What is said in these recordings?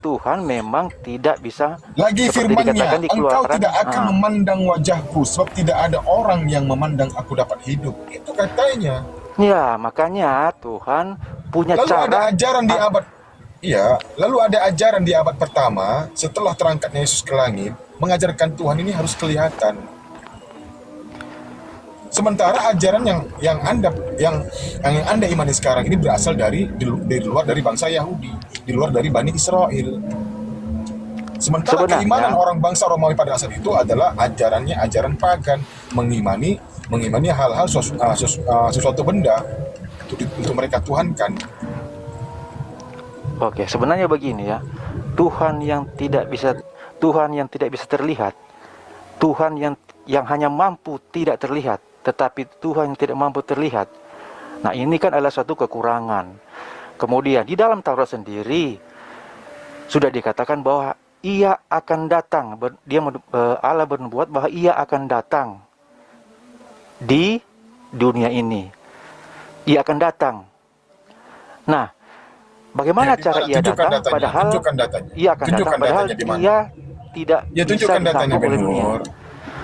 Tuhan memang tidak bisa, Lagi seperti dikatakan firman-Nya, di engkau Keluaran. tidak akan memandang wajahku, sebab tidak ada orang yang memandang aku dapat hidup. Itu katanya. Ya, makanya Tuhan punya Lalu ada cara. ajaran di abad, iya, lalu ada ajaran di abad pertama, setelah terangkatnya Yesus ke langit, mengajarkan Tuhan ini harus kelihatan. Sementara ajaran yang anda imani sekarang ini berasal di luar dari bangsa Yahudi, di luar dari Bani Israel. Sementara keimanan Sebenarnya, orang bangsa Romawi pada saat itu adalah ajaran pagan, mengimani hal-hal sesuatu benda untuk mereka tuhankan. oke, sebenarnya begini ya. Tuhan yang tidak bisa Tuhan yang tidak bisa terlihat, Tuhan yang hanya mampu tidak terlihat, tetapi Tuhan yang tidak mampu terlihat. Nah, ini kan adalah suatu kekurangan. Kemudian di dalam Taurat sendiri sudah dikatakan bahwa ia akan datang, Allah bernubuat bahwa ia akan datang di dunia ini. Ia akan datang. Nah, bagaimana Ya, cara ia tunjukkan datang? datanya, Padahal tunjukkan datanya. ia akan datang, Tunjukkan padahal datanya di mana? ia tidak Ya, bisa tunjukkan datanya, disambung Ben oleh dunia. Hur.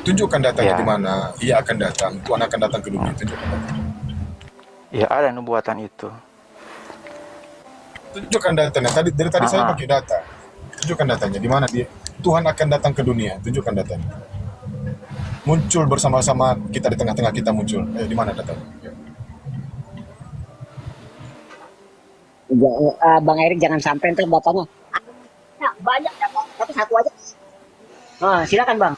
Tunjukkan datanya Ya, di mana ia akan datang. Tuhan akan datang ke dunia. Tunjukkan datanya. ya ada nubuatan itu. Tunjukkan datanya. Dari tadi saya pakai data. Tunjukkan datanya di mana Tuhan akan datang ke dunia. Tunjukkan datanya. Muncul bersama-sama kita di tengah-tengah kita muncul. Di mana datanya? Ya. Bang Erik jangan sampai ntar datanya. Nah, banyak ya Bang, tapi satu aja. Silakan Bang.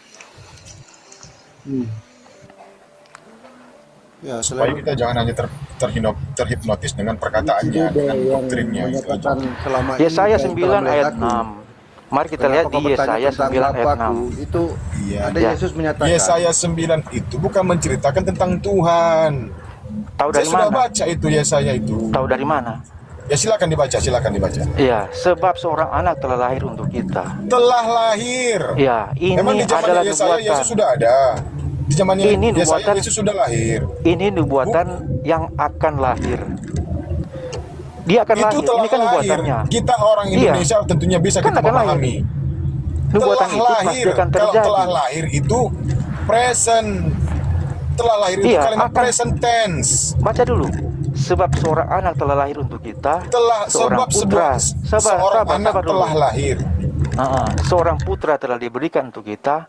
Ya, Supaya kita jangan hanya terhipnotis dengan perkataannya, dengan doktrinnya. Yesaya 9 ayat 6. Mari kita lihat di Yesaya 9 ayat 6. Itu Iya. ada Yesus menyatakan. Yesaya 9 itu bukan menceritakan tentang Tuhan. Tahu Saya dari sudah mana? baca itu Yesaya itu. Tahu dari mana? Ya silakan dibaca, silakan dibaca. Ya, sebab seorang anak telah lahir untuk kita. Telah lahir. Ya, ini Memang di zamannya adalah Yesaya nubuatan. Yesus sudah ada. Di zamannya Ini Yesaya nubuatan. Yesus sudah lahir. Ini nubuatan yang akan lahir. Dia akan Itu lahir. telah Ini kan lahir. nubuatannya. Kita orang Indonesia tentunya bisa Kan kita akan lahir. memahami. Nubuatan Telah itu pasti lahir. akan Kalau terjadi. telah lahir itu present. Telah lahir itu Iya, kalimat akan. present tense. Baca dulu. Sebab seorang anak telah lahir untuk kita. Seorang putra. Seorang anak telah lahir. Seorang putra telah diberikan untuk kita.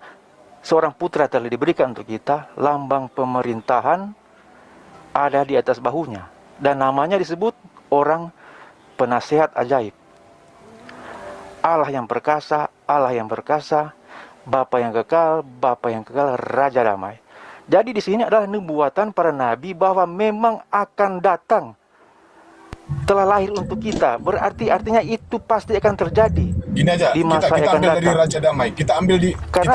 Seorang putra telah diberikan untuk kita. Lambang pemerintahan ada di atas bahunya. Dan namanya disebut orang penasihat ajaib. Allah yang perkasa, Allah yang perkasa, Bapa yang kekal, Raja damai. Jadi di sini adalah nubuatan para nabi bahwa memang akan datang. Telah lahir untuk kita. Berarti artinya itu pasti akan terjadi. Gini aja, di masa kita akan ambil dari datang. Raja Damai. Kita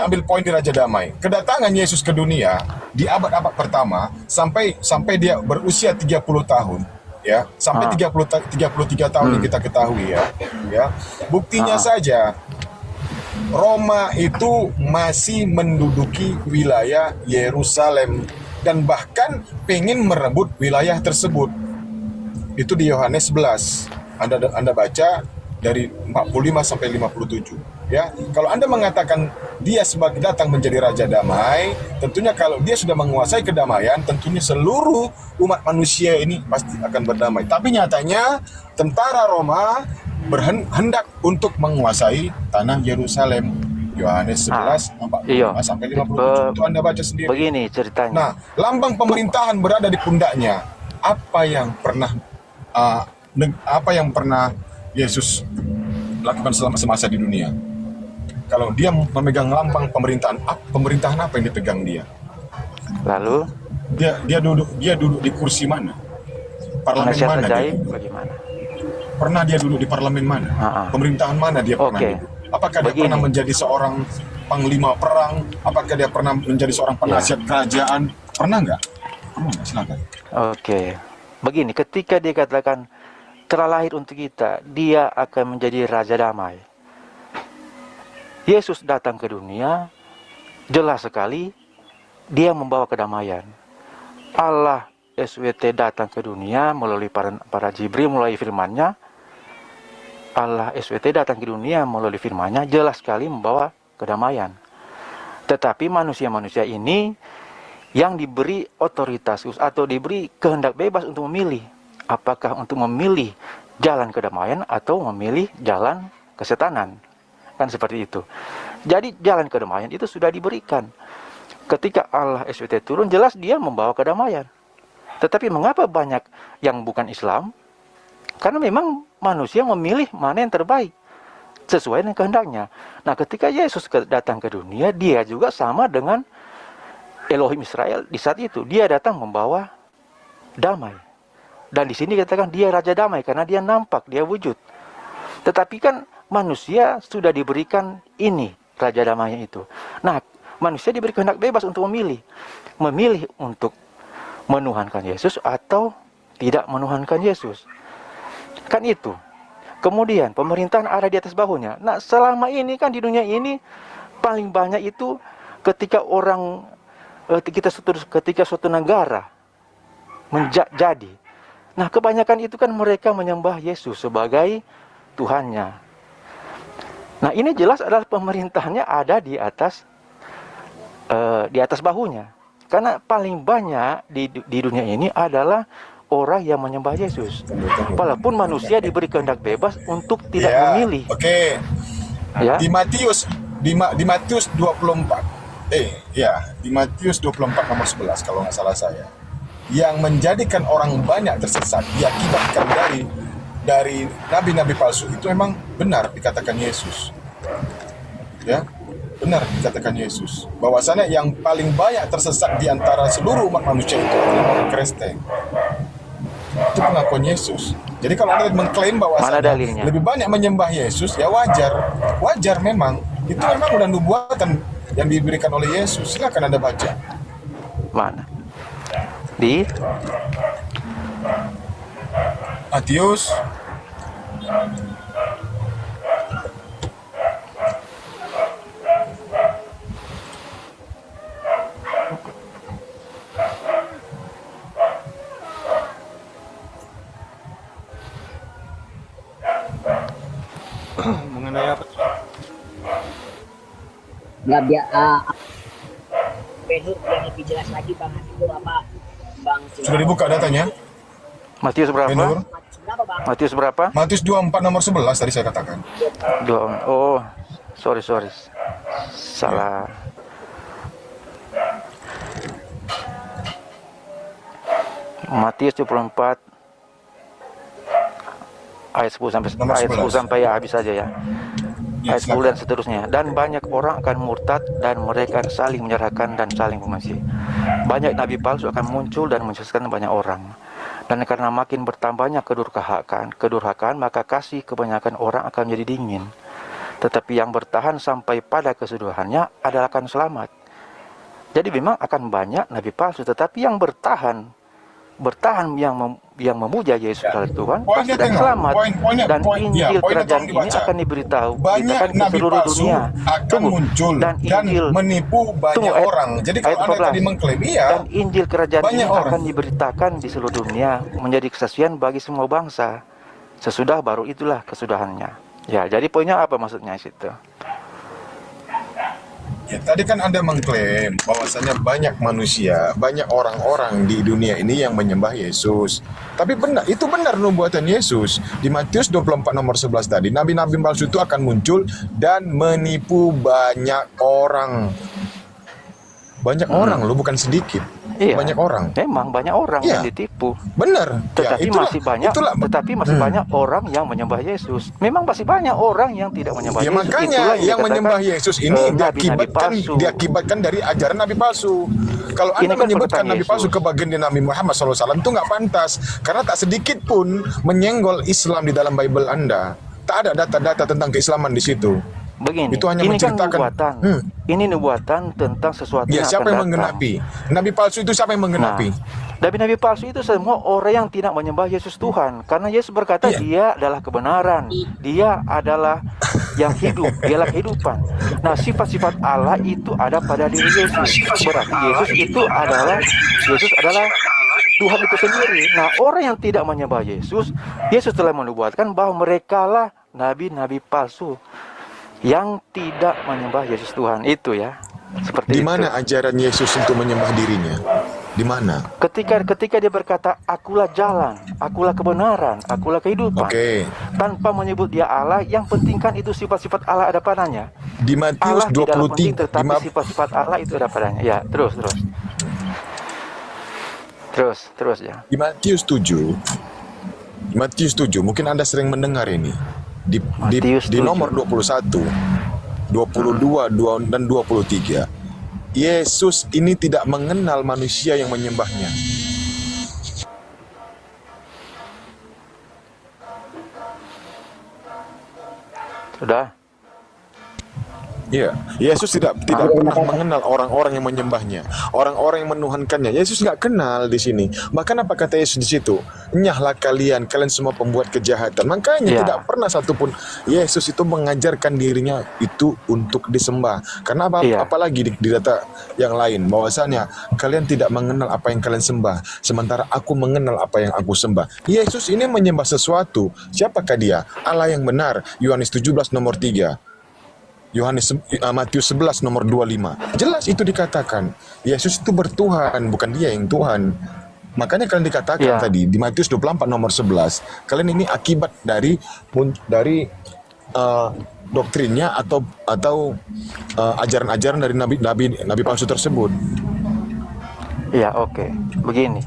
ambil poin di Raja Damai. Kedatangan Yesus ke dunia di abad-abad pertama sampai dia berusia 30 tahun. Ya, sampai 33 tahun yang kita ketahui ya. Buktinya saja Roma itu masih menduduki wilayah Yerusalem dan bahkan pengen merebut wilayah tersebut. Itu di Yohanes 11. Anda baca dari 45 sampai 57. Ya, kalau Anda mengatakan dia sebagai datang menjadi Raja Damai, tentunya kalau dia sudah menguasai kedamaian, tentunya seluruh umat manusia ini pasti akan berdamai. Tapi nyatanya tentara Roma hendak untuk menguasai tanah Yerusalem. Yohanes 11 45 sampai 57 itu Anda baca sendiri. Begini ceritanya. Nah, lambang pemerintahan berada di pundaknya. Apa yang pernah Yesus lakukan selama semasa di dunia? Kalau dia memegang lambang pemerintahan apa yang dipegang dia? Lalu dia duduk di kursi mana? Parlemen mana dia? Bagaimana? Pernah dia duduk di parlemen mana? Pemerintahan mana dia pernah duduk? Apakah dia pernah menjadi seorang panglima perang? Apakah dia pernah menjadi seorang penasihat kerajaan? Pernah nggak? Silakan. Oke. Begini, ketika dia katakan telah lahir untuk kita, dia akan menjadi Raja Damai. Yesus datang ke dunia, jelas sekali dia membawa kedamaian. Allah SWT datang ke dunia melalui para Jibril, melalui firman-Nya. Allah SWT datang ke dunia melalui firman-Nya jelas sekali membawa kedamaian. Tetapi manusia-manusia ini yang diberi otoritas atau diberi kehendak bebas untuk memilih. Apakah untuk memilih jalan kedamaian atau memilih jalan kesetanan. Kan seperti itu. Jadi jalan kedamaian itu sudah diberikan. Ketika Allah SWT turun, jelas dia membawa kedamaian. Tetapi mengapa banyak yang bukan Islam? Karena memang manusia memilih mana yang terbaik sesuai dengan kehendaknya. Nah, ketika Yesus datang ke dunia, dia juga sama dengan Elohim Israel di saat itu. Dia datang membawa damai. Dan di sini dikatakan dia Raja Damai karena dia nampak, dia wujud. Tetapi kan manusia sudah diberikan ini, Raja Damai itu. Nah, manusia diberi kehendak bebas untuk memilih. Memilih untuk menuhankan Yesus atau tidak menuhankan Yesus. Kan itu. Kemudian pemerintahan ada di atas bahunya. Nah, selama ini kan di dunia ini paling banyak itu ketika orang ketika suatu negara menjadi. Nah, kebanyakan itu kan mereka menyembah Yesus sebagai Tuhannya. Nah, ini jelas adalah pemerintahannya ada di atas bahunya. Karena paling banyak di dunia ini adalah orang yang menyembah Yesus. Walaupun manusia diberi kehendak bebas untuk tidak memilih. Oke. Ya. Di Matius 24. Di Matius 24 nomor 11 kalau nggak salah saya. Yang menjadikan orang banyak tersesat diakibatkan dari nabi-nabi palsu itu memang benar dikatakan Yesus. Ya. Benar dikatakan Yesus. Bahwasanya yang paling banyak tersesat di antara seluruh umat manusia itu adalah orang Kristen. Itu pengakuan Yesus. Jadi kalau Anda mengklaim bahwa lebih banyak menyembah Yesus, ya wajar memang. Itu memang udah nubuatan yang diberikan oleh Yesus. Silakan Anda baca. Mana? Di Matius mengenai apa? Biar lebih jelas lagi Bang, itu apa Bang? Sudah dibuka datanya? Matius berapa? Matius berapa? Matius 24 nomor 11 tadi saya katakan. Oh, sorry. Salah. Matius 24 ayat 10 sampai habis saja ya. Ayat 10 dan seterusnya. Dan banyak orang akan murtad dan mereka saling menyerahkan dan saling membenci. Banyak nabi palsu akan muncul dan menyesatkan banyak orang. Dan karena makin bertambahnya kedurhakaan, maka kasih kebanyakan orang akan menjadi dingin. Tetapi yang bertahan sampai pada kesudahannya adalah akan selamat. Jadi memang akan banyak nabi palsu, tetapi yang bertahan yang memuja Yesus adalah Tuhan pasti akan selamat. Dan Injil kerajaan ini akan diberitahu ke seluruh dunia. Akan muncul dan menipu banyak orang. Jadi kalau Anda tadi mengklaim dan Injil kerajaan ini akan diberitakan di seluruh dunia menjadi kesaksian bagi semua bangsa. Sesudah baru itulah kesudahannya. Ya, jadi poinnya apa maksudnya situ? Ya, tadi kan Anda mengklaim bahwasanya banyak manusia, banyak orang-orang di dunia ini yang menyembah Yesus. Tapi benar, itu benar nubuatan Yesus. Di Matius 24 nomor 11 tadi, nabi-nabi palsu itu akan muncul dan menipu banyak orang. Banyak orang loh, bukan sedikit. Iya, banyak orang. Memang banyak orang yang ditipu. Benar. Tetapi masih banyak orang yang menyembah Yesus. Memang masih banyak orang yang tidak menyembah Yesus. Makanya yang menyembah Yesus ini diakibatkan dari ajaran nabi palsu. Kalau Anda menyebutkan nabi palsu ke baginda Nabi Muhammad SAW itu nggak pantas, karena tak sedikit pun menyenggol Islam di dalam Bible Anda. Tak ada data-data tentang keislaman di situ. Begini, itu hanya ini menceritakan kan nubuatan. Ini nubuatan tentang sesuatu yang siapa yang akan menggenapi? Nabi palsu itu siapa yang menggenapi? Nabi-nabi palsu itu semua orang yang tidak menyembah Yesus Tuhan. Karena Yesus berkata dia adalah kebenaran. Dia adalah yang hidup, dialah kehidupan. Nah, sifat-sifat Allah itu ada pada diri Yesus. Berarti Yesus adalah Tuhan itu sendiri. Nah, orang yang tidak menyembah Yesus, Yesus telah menubuatkan bahwa mereka lah nabi-nabi palsu yang tidak menyembah Yesus Tuhan itu ya. Seperti Di mana itu. ajaran Yesus untuk menyembah dirinya? Di mana? Ketika dia berkata, akulah jalan, akulah kebenaran, akulah kehidupan, Oke. tanpa menyebut dia Allah, yang penting kan itu sifat-sifat Allah ada padanya. Di Matius Allah tidaklah penting, 23 tetapi sifat-sifat Allah itu ada padanya. Ya, terus ya. Di Matius 7, mungkin Anda sering mendengar ini. Di Matius 7. nomor 21, 22, dan 23. Yesus ini tidak mengenal manusia yang menyembahnya. Sudah. Iya, Yesus tidak pernah mengenal orang-orang yang menyembahnya, orang-orang yang menuhankannya. Yesus nggak kenal di sini. Bahkan apa kata Yesus di situ? Nyahlah kalian semua pembuat kejahatan. Makanya Ya. tidak pernah satupun Yesus itu mengajarkan dirinya itu untuk disembah. Karena Iya. apalagi di data yang lain, bahwasanya kalian tidak mengenal apa yang kalian sembah, sementara aku mengenal apa yang aku sembah. Yesus ini menyembah sesuatu. Siapakah dia? Allah yang benar. Yohanes 17 nomor 3. Matius 11 nomor 25. Jelas itu dikatakan. Yesus itu bertuhan, bukan dia yang Tuhan. Makanya kalian dikatakan Ya. tadi di Matius 24 nomor 11, kalian ini akibat dari doktrinnya atau ajaran-ajaran dari nabi palsu tersebut. Ya, oke. Begini.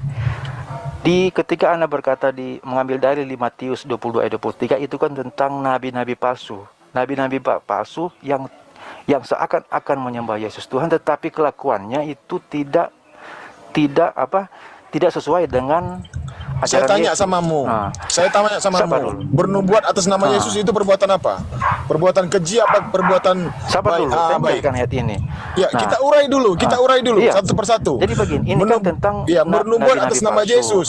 Ketika Anda berkata mengambil dalil di Matius 22 ayat 23 itu kan tentang nabi-nabi palsu. Nabi-nabi palsu yang seakan-akan menyembah Yesus Tuhan, tetapi kelakuannya itu tidak sesuai dengan Saya ajaran tanya Yesus. samamu. Nah, Saya tanya sabar samamu. dulu. Bernubuat atas nama Yesus itu perbuatan apa? Perbuatan keji apa perbuatan sabar dulu, saya baik? bacakan ayat ini. Ya, Nah, kita urai dulu iya. satu persatu. Jadi begini, ini kan tentang bernubuat nabi-nabi atas nama palsu. Yesus.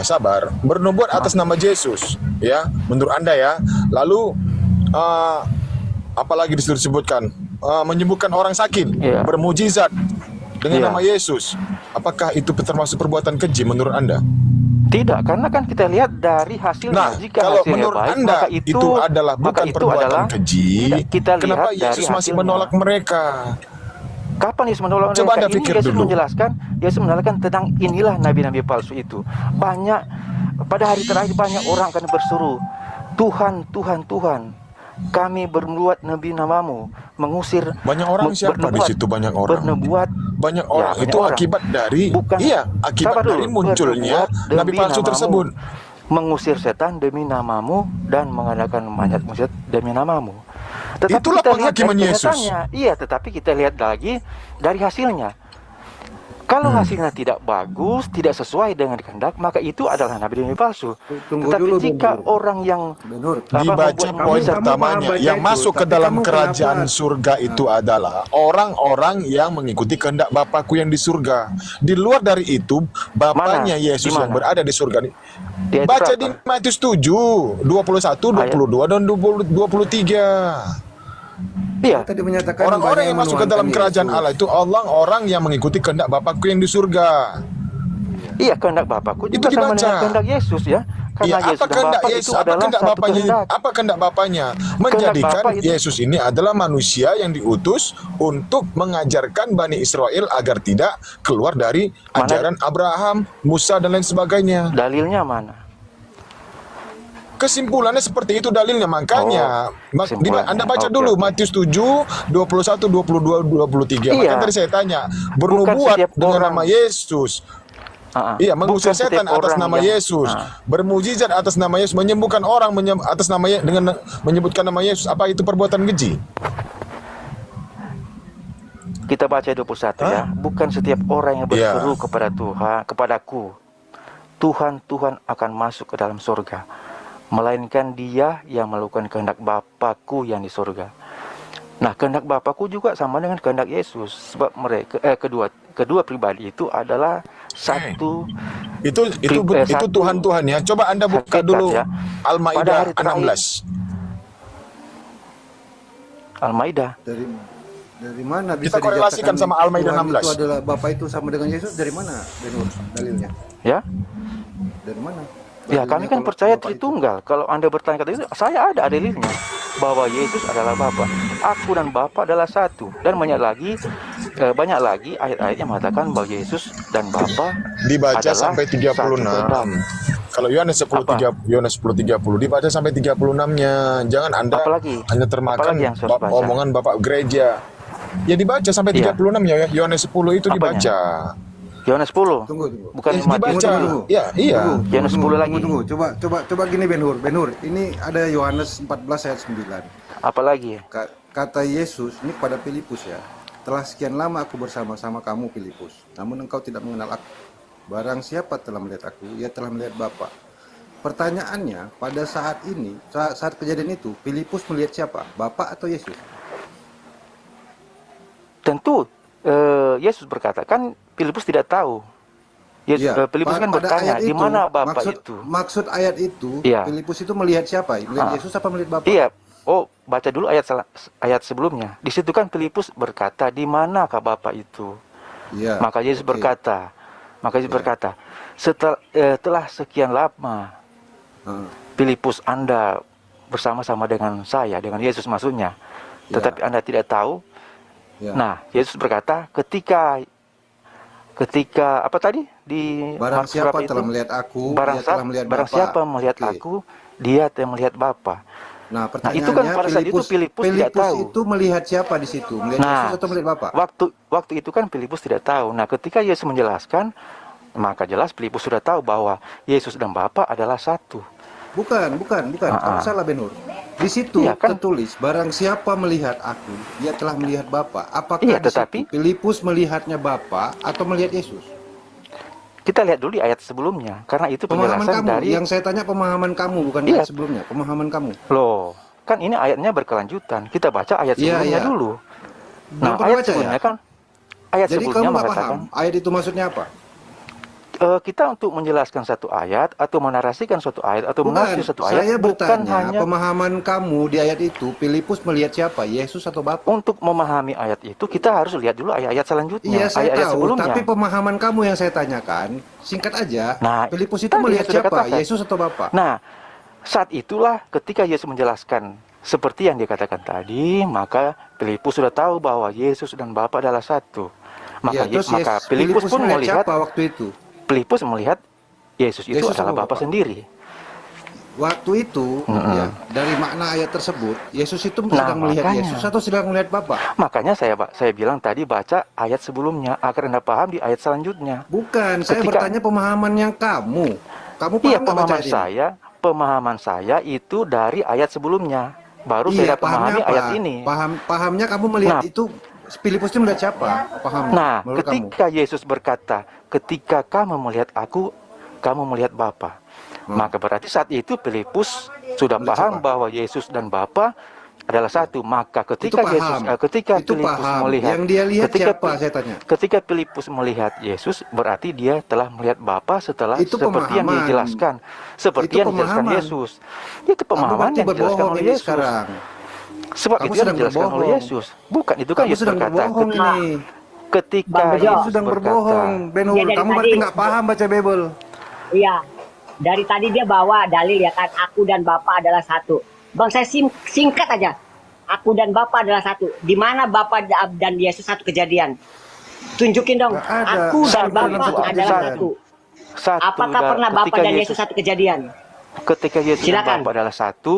Sabar. Bernubuat atas nama Yesus, ya, menurut Anda ya. Lalu apalagi disebutkan menyembuhkan orang sakit, Iya. bermujizat dengan Iya. nama Yesus. Apakah itu termasuk perbuatan keji menurut Anda? Tidak, karena kan kita lihat dari hasilnya. Nah, Jika kalau hasilnya menurut baik, Anda maka itu adalah bukan perbuatan keji, tidak, kita lihat kenapa dari Yesus masih hasilnya. menolak mereka? Kapan Yesus menolak Coba mereka? Anda Ini pikir Yesus dulu. menjelaskan tentang inilah nabi-nabi palsu itu. Pada hari terakhir banyak orang akan berseru, Tuhan, Tuhan, Tuhan, kami bernubuat nabi namamu, mengusir. Banyak orang siapa di situ? Banyak orang. Bernubuat. Banyak orang. banyak Itu orang. akibat dari akibat Sabar dari dulu. munculnya Bernubuat nabi demi palsu namamu, tersebut. mengusir setan demi namamu dan mengadakan banyak mujizat demi namamu. Tetapi Itulah kita lihat penghakiman dari Yesus. kenyataannya. Iya, tetapi kita lihat lagi dari hasilnya. Kalau hasilnya tidak bagus, tidak sesuai dengan kehendak, maka itu adalah nabi-nabi palsu. Tunggu Tetapi dulu, jika Benur. orang yang Benur. Dibaca membuat poin mujizat, pertamanya, baca yang itu, masuk ke tapi dalam kamu kerajaan kenapa? surga itu adalah orang-orang yang mengikuti kehendak Bapakku yang di surga. Di luar dari itu, Bapaknya Mana? Yesus Di yang mana? berada di surga. Di ayat Baca berapa? di Matius 7, 21, 22, dan 23. iya, Tadi menyatakan Orang-orang banyak yang masuk ke dalam menuhankan kerajaan Yesus. Allah itu orang-orang yang mengikuti kehendak Bapakku yang di surga. iya kehendak Bapakku Itu juga sama dibaca. dengan kehendak Yesus ya. Iya, Karena apa Yesus dan kehendak Bapa Yesus? itu Apa adalah kehendak satu Bapaknya? kehendak. Apa kehendak Bapaknya? Menjadikan Bapa itu- Yesus ini adalah manusia yang diutus untuk mengajarkan Bani Israel agar tidak keluar dari Mana? ajaran Abraham, Musa dan lain sebagainya. Dalilnya mana? Kesimpulannya seperti itu dalilnya, makanya kesimpulannya. Anda baca Oke, dulu oke. Matius 7, 21, 22, 23. Iya. Makanya tadi saya tanya, bernubuat setiap dengan orang. nama Yesus. Iya, mengusir Bukan setiap setan atas orang nama yang- Yesus, bermujizat atas nama Yesus, menyembuhkan orang atas nama dengan menyebutkan nama Yesus. Apa itu perbuatan keji? Kita baca 21 ya. Bukan setiap orang yang Iya. berseru kepada Tuhan, kepadaku, Tuhan, Tuhan akan masuk ke dalam surga, melainkan dia yang melakukan kehendak Bapakku yang di surga. Nah, kehendak Bapakku juga sama dengan kehendak Yesus, sebab mereka kedua pribadi itu adalah satu. Itu satu Tuhan ya. Coba Anda buka hakikat dulu ya. Pada Al-Maidah hari terakhir. 16. Al-Maidah. Dari mana bisa Kita korelasikan dikatakan sama Al-Maidah Tuhan 16. Itu adalah Bapak itu sama dengan Yesus, dari mana Benur dalilnya? Ya. Dari mana? Ya, kami kan Dalilnya kalau percaya Bapak itu. Tritunggal. Kalau Anda bertanya kata itu, saya ada dalilnya bahwa Yesus adalah Bapa. Aku dan Bapa adalah satu. Dan banyak lagi ayat-ayat yang mengatakan bahwa Yesus dan Bapa Dibaca adalah sampai satu 36. kehendak. Kalau Yohanes 10 Apa? Yohanes 10:30 dibaca sampai 36-nya. Jangan Anda Apalagi? hanya termakan Apalagi yang harus baca? omongan Bapak gereja. Ya dibaca sampai Iya. 36 ya. Yohanes 10 itu Apanya? dibaca. Yohanes 10. Tunggu. Bukan Ya, Matius dibaca. 10. Ya, iya. Yohanes 10 lagi. Tunggu. Coba gini Ben Hur. Ini ada Yohanes 14 ayat 9. Apalagi? Kata Yesus ini kepada Filipus ya. Telah sekian lama aku bersama-sama kamu Filipus, namun engkau tidak mengenal aku. Barang siapa telah melihat aku, ia telah melihat Bapa. Pertanyaannya, pada saat ini, saat kejadian itu, Filipus melihat siapa? Bapa atau Yesus? Tentu Yesus berkata, kan Filipus tidak tahu. Filipus kan pada bertanya, ayat di itu, mana Bapa itu? Maksud ayat itu, Iya. Filipus itu melihat siapa? Melihat Yesus apa melihat Bapa? Iya. Oh, baca dulu ayat sebelumnya. Di situ kan Filipus berkata, di manakah Bapa itu? Iya. Maka Yesus Oke. berkata, setelah sekian lama Heeh. Filipus Anda bersama-sama dengan saya, dengan Yesus maksudnya, Ya. tetapi Anda tidak tahu. Ya. Nah, Yesus berkata, ketika apa tadi di Barang Markus siapa berapa telah itu? melihat aku, Barang, dia telah melihat barang Bapa. siapa melihat Oke. aku, dia telah melihat Bapa. Nah, itu kan pertanyaannya pada saat itu Filipus tidak tahu. itu melihat siapa di situ? Melihat Nah, Yesus atau melihat Bapa? waktu itu kan Filipus tidak tahu. Nah, ketika Yesus menjelaskan, maka jelas Filipus sudah tahu bahwa Yesus dan Bapa adalah satu. Bukan. Kamu salah Ben Hur. Di situ Iya, kan? tertulis, barang siapa melihat aku, dia telah melihat Bapa. Apakah Iya, di tetapi- situ Filipus melihatnya Bapa atau melihat Yesus? Kita lihat dulu di ayat sebelumnya, karena itu Pemahaman penjelasan kamu. dari Yang saya tanya pemahaman kamu, bukan Iya. ayat sebelumnya. Pemahaman kamu. loh. Kan ini ayatnya berkelanjutan. Kita baca ayat Iya, sebelumnya iya. dulu. Belum Nah, pernah ayat baca sebelumnya ya? kan ayat Jadi sebelumnya kamu nggak mengatakan paham ayat itu maksudnya apa? kita untuk menjelaskan satu ayat atau menarasikan suatu ayat atau menafsir satu ayat Saya bukan bertanya, hanya pemahaman kamu di ayat itu, Filipus melihat siapa? Yesus atau Bapa? untuk memahami ayat itu kita harus lihat dulu ayat-ayat selanjutnya, Iya, saya ayat-ayat tahu, sebelumnya. tapi pemahaman kamu yang saya tanyakan, singkat aja, Nah, Filipus itu tadi melihat saya sudah siapa? katakan. Yesus atau Bapa? Nah, saat itulah ketika Yesus menjelaskan seperti yang dikatakan tadi, maka Filipus sudah tahu bahwa Yesus dan Bapa adalah satu. Maka, Iya, terus maka Filipus pun melihat siapa waktu itu? Filipus melihat Yesus itu Yesus adalah apa Bapa Bapa? sendiri. Waktu itu, ya, dari makna ayat tersebut, Yesus itu sedang melihat makanya. Yesus atau sedang melihat Bapa? Makanya saya bilang tadi baca ayat sebelumnya agar Anda paham di ayat selanjutnya. Bukan, saya Ketika- bertanya pemahaman yang kamu. Kamu Iya, paham nggak baca ayat ini? pemahaman saya itu dari ayat sebelumnya. Baru saya dapat memahami pahamnya ayat apa? ini. Pahamnya kamu melihat Nah. itu, Filipus itu melihat siapa? Pahamnya, Nah, menurut kamu? ketika Yesus berkata, ketika kamu melihat aku, kamu melihat Bapa. Maka berarti saat itu Filipus sudah Melihat paham siapa? bahwa Yesus dan Bapa adalah satu. Maka ketika Itu Yesus, paham. ketika Itu Filipus paham. melihat, Yang dia lihat ketika, siapa, saya tanya? ketika Filipus melihat Yesus, berarti dia telah melihat Bapa setelah Itu seperti yang pemahaman. dijelaskan, seperti Itu yang dijelaskan pemahaman. Yesus. Itu Kamu pemahaman berarti yang dijelaskan berbohong oleh ini Yesus. sekarang. Sebab Kamu itu yang sedang dijelaskan oleh berbohong. Yesus. Bukan, itu kan Kamu Yesus sedang berkata. berbohong ini. Ketika Bang Bejo. Yesus Sedang berkata, berbohong, Ben Hur. Iya, dari Kamu tadi. berarti nggak paham baca Bible. Iya. Dari tadi dia bawa dalil ya kan, aku dan Bapa adalah satu. Bang, saya singkat aja. Aku dan Bapa adalah satu. Di mana Bapa dan Yesus satu kejadian? Tunjukin dong. Nggak ada. Aku dan Satu Bapa dalam satu adalah kejadian. satu. satu Apakah dan pernah Bapa ketika dan Yesus satu kejadian? Ketika Yesus dan Silakan. Bapa adalah satu,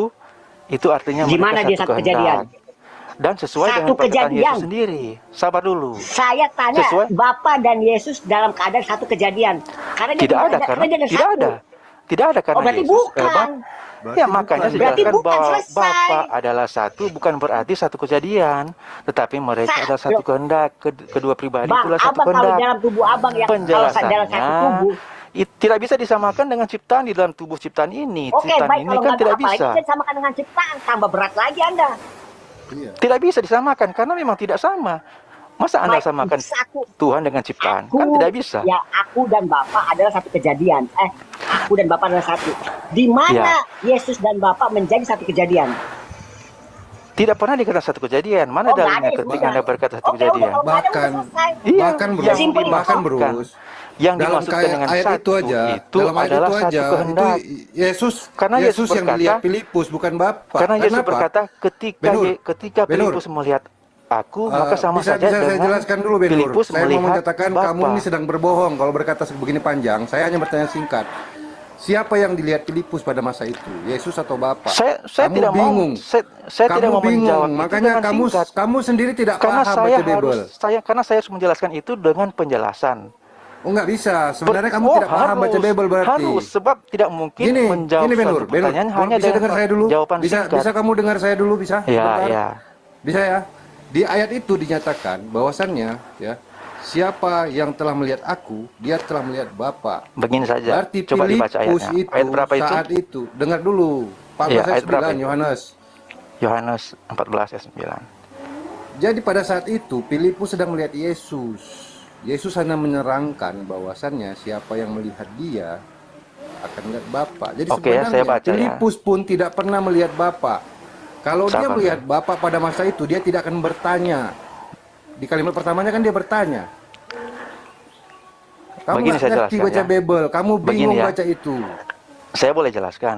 itu artinya Di mana mereka dia satu kehendak. kejadian? Dan sesuai Satu dengan perkataan kejadian. Yesus sendiri. Sabar dulu. Saya tanya, Sesuai. Bapa dan Yesus dalam keadaan satu kejadian. Karena dia Tidak bilang ada karena dia tidak satu. ada. Tidak ada karena Oh, berarti Yesus. bukan. Ya makanya saya Berarti jelaskan bukan, bahwa selesai. Bapa adalah satu bukan berarti satu kejadian, tetapi mereka adalah satu kehendak. Kedua pribadi Bang, itulah satu abang kalau kehendak. dalam tubuh abang yang kalau dalam Penjelasannya satu tubuh. tidak bisa disamakan dengan ciptaan di dalam tubuh ciptaan ini. Oke, Ciptaan baik ini kalau kan nggak tidak apa-apa bisa. itu disamakan dengan ciptaan, tambah berat lagi Anda. Iya. Tidak bisa disamakan karena memang tidak sama. Masa Anda Baik, samakan satu. Tuhan dengan ciptaan? Aku, Kan tidak bisa. Ya, aku dan Bapa adalah satu kejadian. Aku dan Bapa adalah satu. Di mana Yesus dan Bapa menjadi satu kejadian? Tidak pernah dikatakan satu kejadian. Mana Oh, nggak dalilnya ada, ketika sudah. Anda berkata satu Oke, udah, kejadian? kalau nggak ada, udah Bahkan selesai. Iya, bahkan yang Bruce, Simpel. bahkan dimaksudkan. Bruce, Yang dalam dimaksudkan dengan ayat satu itu aja, itu dalam ayat adalah itu satu aja, kehendak. itu Yesus, Karena Yesus Yesus yang berkata- melihat Filipus bukan Bapa. Karena Yesus Kenapa? berkata, Benur, ketika Benur, Filipus melihat aku, maka sama bisa saja saya dengan jelaskan dulu, Benur. Filipus Saya mau melihat menyatakan Bapa. kamu ini sedang berbohong kalau berkata begini panjang. Saya hanya bertanya singkat. Siapa yang dilihat Filipus pada masa itu? Yesus atau Bapa? Saya Kamu tidak bingung. mau, saya tidak mau menjawab itu Makanya dengan singkat. kamu sendiri tidak Karena paham saya baca Bible. karena saya harus menjelaskan itu dengan penjelasan. Oh, nggak bisa. Sebenarnya kamu tidak paham baca harus, Bible berarti. Harus, sebab tidak mungkin menjawab Benur, satu pertanyaan Benur, hanya bisa dengan dengar saya dulu? jawaban Bisa, singkat. bisa kamu dengar saya dulu, bisa? Ya, Sebentar. ya. Bisa ya? Di ayat itu dinyatakan bahwasannya ya, siapa yang telah melihat aku, dia telah melihat Bapa. Begini saja. Berarti Coba dibaca Filipus ayatnya. itu Ayat berapa itu? saat itu, dengar dulu. 14 Iya, ayat ayat berapa 9 itu? Yohanes. Yohanes 14 ayat 9. Jadi pada saat itu Filipus sedang melihat Yesus. Yesus hanya menerangkan bahwasannya siapa yang melihat dia akan melihat Bapa. Jadi Oke, ya, saya sebenarnya baca ya. Filipus pun tidak pernah melihat Bapa. Kalau dia Sabar, melihat Bapa pada masa itu, dia tidak akan bertanya. Di kalimat pertamanya kan dia bertanya. Kamu Begini nggak saya ngerti jelaskan, baca ya. Bible, kamu Begini bingung ya. baca itu. Saya boleh jelaskan.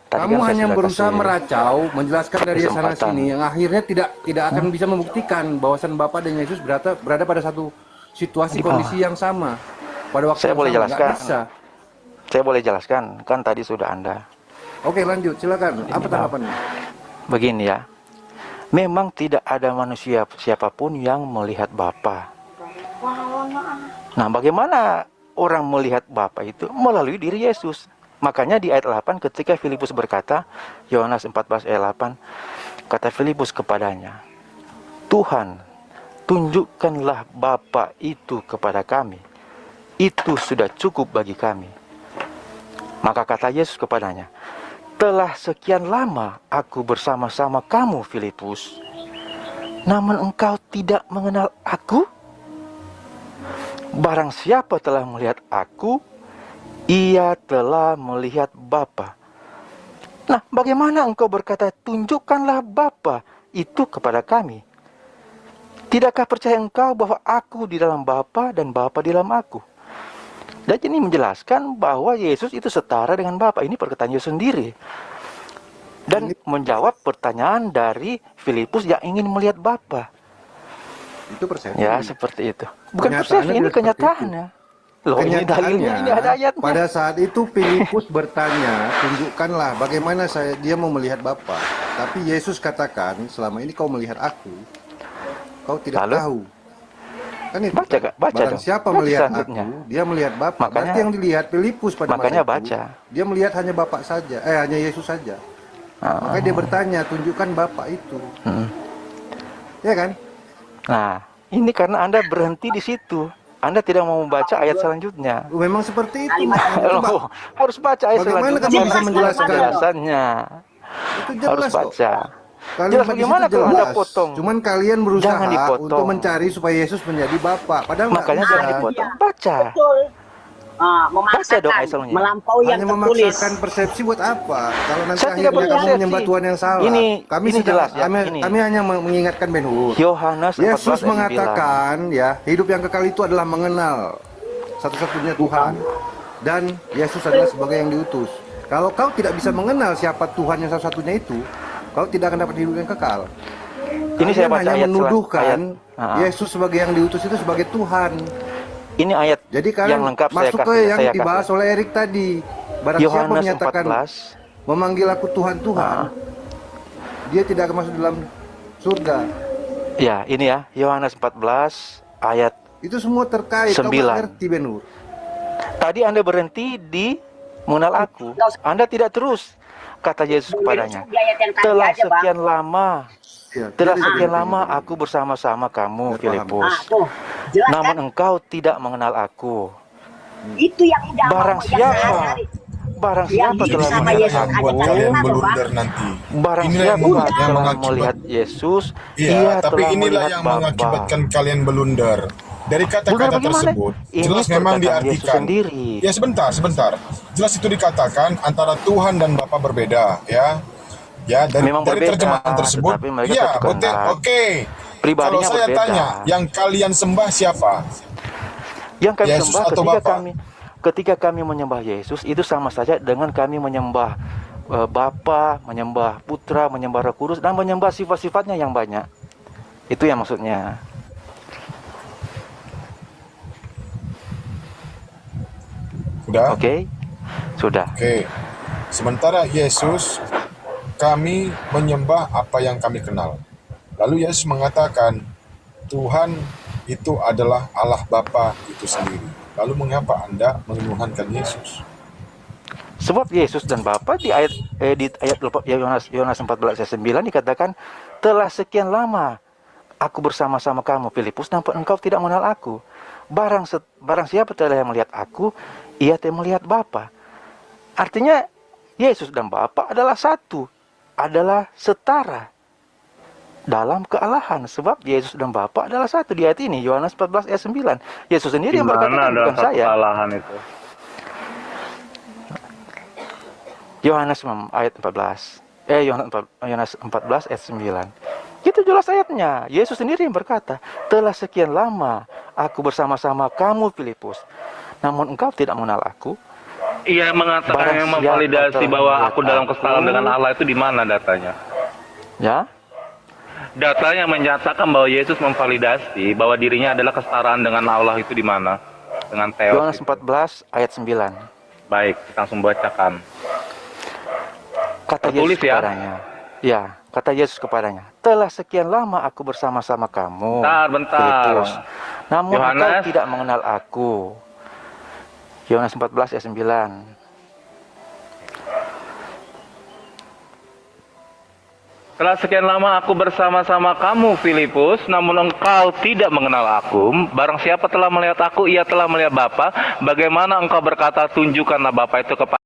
Tadi Kamu kan saya hanya sudah berusaha kasih meracau, menjelaskan dari sana kesempatan. sini, yang akhirnya tidak akan bisa membuktikan bahwasan Bapa dan Yesus berada pada satu situasi kondisi yang sama pada waktu Saya yang boleh sama. jelaskan. Nggak bisa. Saya boleh jelaskan, kan tadi sudah Anda. Oke, lanjut, silakan. Apa tanggapannya? Begini ya. Memang tidak ada manusia siapapun yang melihat Bapa. Nah, bagaimana orang melihat Bapa itu? Melalui diri Yesus. Makanya di ayat 8 ketika Filipus berkata, Yohanes 14 ayat 8, kata Filipus kepadanya, Tuhan, tunjukkanlah Bapa itu kepada kami. Itu sudah cukup bagi kami. Maka kata Yesus kepadanya, telah sekian lama aku bersama-sama kamu, Filipus, namun engkau tidak mengenal aku? Barang siapa telah melihat aku, ia telah melihat Bapa. Nah, bagaimana engkau berkata, tunjukkanlah Bapa itu kepada kami? Tidakkah percaya engkau bahwa aku di dalam Bapa dan Bapa di dalam aku? Dan ini menjelaskan bahwa Yesus itu setara dengan Bapa. Ini perkataan Yesus sendiri. Dan menjawab pertanyaan dari Filipus yang ingin melihat Bapa. Itu persepsi. Ya, seperti itu. Bukan Kenyataannya persepsi, ini tidak seperti kenyataannya. Loh, ini dalilnya, ini ada ayatnya. pada saat itu Filipus bertanya, tunjukkanlah bagaimana dia mau melihat Bapa. Tapi Yesus katakan, selama ini kau melihat aku, kau tidak Lalu? tahu. Kan itu. Baca, Kak, baca Barang dong. siapa Baca melihat selanjutnya. aku, dia melihat Bapa. Makanya- Berarti yang dilihat Filipus pada makanya masa itu, baca. dia melihat hanya Bapa saja, hanya Yesus saja. Makanya dia bertanya, tunjukkan Bapa itu. Ya kan? Nah, ini karena Anda berhenti di situ. Anda tidak mau membaca ayat selanjutnya. Memang seperti itu. Loh, Coba, harus baca ayat Bagaimana selanjutnya. kamu baru bisa bisa menjelaskan? penjelasannya. itu Harus jelas kok. baca. Kalimat Jelas di bagaimana situ kalau Anda jelas. potong? Cuman kalian berusaha Jangan dipotong. untuk mencari supaya Yesus menjadi Bapa. Padahal nggak Makanya bisa. jangan dipotong. Baca. Betul. Baca dong Memaksakan, ayat selanjutnya. melampaui yang Hanya tertulis. memaksakan persepsi buat apa? Kalau nanti Saya tidak akhirnya kamu berpersepsi. menyembah Tuhan yang salah. Kami Ini jelas ya, ini. Kami hanya mengingatkan Ben Hur. Yohanes 14 Yesus ayat 9. mengatakan ya, hidup yang kekal itu adalah mengenal satu-satunya Tuhan. Dan Yesus adalah sebagai yang diutus. Kalau kau tidak bisa mengenal siapa Tuhan yang satu-satunya itu, kau tidak akan dapat hidup yang kekal. Ini saya Kalian baca hanya ayat menuduhkan ayat. Yesus sebagai yang diutus itu sebagai Tuhan. Ini ayat Jadi kalian yang lengkap saya masuk kasih. ke yang saya dibahas kasih. oleh Erik tadi. Barang siapa Yohanes menyatakan 14. memanggil aku Tuhan, Tuhan, dia tidak akan masuk dalam surga. Ya, ini ya, Yohanes 14 ayat. Itu semua terkait. Kau 9. nggak ngerti, Ben Hur. Tadi Anda berhenti di mengenal aku. Anda tidak terus. Kata Yesus kepadanya, Di ayat yang tadi telah aja, Bang. sekian lama, Ya, telah jadi sekian begini. lama aku bersama-sama kamu, Ya, Filipus. Tuh, jelas Namun kan? engkau tidak mengenal aku. Itu yang udah Barang yang siapa, sehari-hari. barang Yang siapa hidup telah sama melihat Yesus yang aja buat aku, kalian kenapa, blunder nanti. barang Inilah yang siapa yang telah mengakibat. melihat Yesus, Iya, ia tapi telah inilah melihat yang Bapa. mengakibatkan kalian blunder. Dari Blunder kata-kata bagaimana? tersebut, Ini jelas memang perkataan Yesus diartikan. sendiri. Ya sebentar. Jelas itu dikatakan antara Tuhan dan Bapa berbeda, ya. Ya, dari Memang dari berbeda, terjemahan tersebut, tetapi mereka ya, satu kehendak. oke. Kalau Pribadinya saya berbeda. tanya, yang kalian sembah siapa? Yang kami Yesus sembah atau Bapa? ketika kami menyembah Yesus itu sama saja dengan kami menyembah Bapa, menyembah Putra, menyembah Roh Kudus, dan menyembah sifat-sifatnya yang banyak. Itu yang maksudnya. Sudah? Oke? Sudah. Oke. Sementara Yesus, kami menyembah apa yang kami kenal. Lalu Yesus mengatakan, Tuhan itu adalah Allah Bapa itu sendiri. Lalu mengapa Anda menuhankan Yesus? Sebab Yesus dan Bapa di ayat Yohanes 14 ayat 9 dikatakan, telah sekian lama aku bersama-sama kamu Filipus, namun engkau tidak mengenal aku. Barang siapa telah melihat aku, ia telah melihat Bapa. Artinya Yesus dan Bapa adalah satu, adalah setara dalam kealahan. Sebab Yesus dan Bapa adalah satu di ayat ini, Yohanes 14 ayat 9. Yesus sendiri yang berkata, bukan saya. Kesalahan itu. Yohanes ayat 14. Yohanes 14 ayat 9. Itu jelas ayatnya. Yesus sendiri yang berkata, telah sekian lama aku bersama-sama kamu Filipus, namun engkau tidak mengenal aku. Iya, mengatakan yang memvalidasi bahwa aku dalam kesalahan dengan Allah itu di mana datanya? Ya? Datanya menyatakan bahwa Yesus memvalidasi bahwa dirinya adalah kesetaraan dengan Allah itu di mana? Dengan Theos. Yohanes 14 ayat 9. Baik, kita langsung bacakan. Kata Tertulis Yesus ya? kepadanya. Ya, kata Yesus kepadanya, telah sekian lama aku bersama-sama kamu, Bentar. Filipus, namun engkau Yohanes. tidak mengenal aku. Yohanes 14 ayat 9. Telah sekian lama aku bersama-sama kamu Filipus, namun engkau tidak mengenal aku. Barang siapa telah melihat aku, ia telah melihat Bapa. Bagaimana engkau berkata, tunjukkanlah Bapa itu kepada...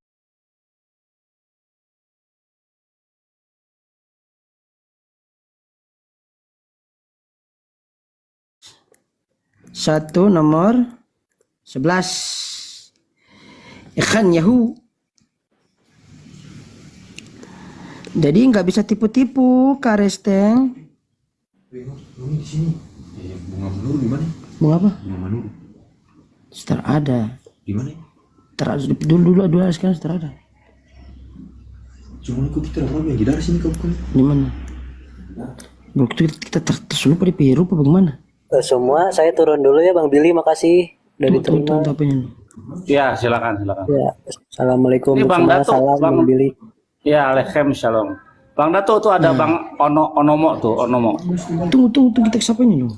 Satu nomor 11. Ikan Yahu. Jadi nggak bisa tipu-tipu Karesteng. Bunga menur di mana? Bunga apa? Bunga menur. Setelah ada. Di mana? Dulu sekarang setelah ada. Cuma kok kita orang yang dari sini kau bukan? Di mana? Waktu kita terselupa di Peru apa bagaimana? Semua saya turun dulu ya Bang Billy, makasih udah diterima. Ya, silakan. Ya, assalamualaikum Ini Bang semua, Datuk, salam Bang Billy. Ya, Waalaikumsalam. Bang Datuk tuh ada Bang Onomo tuh, Onomo. Tunggu kita siapa ini dulu?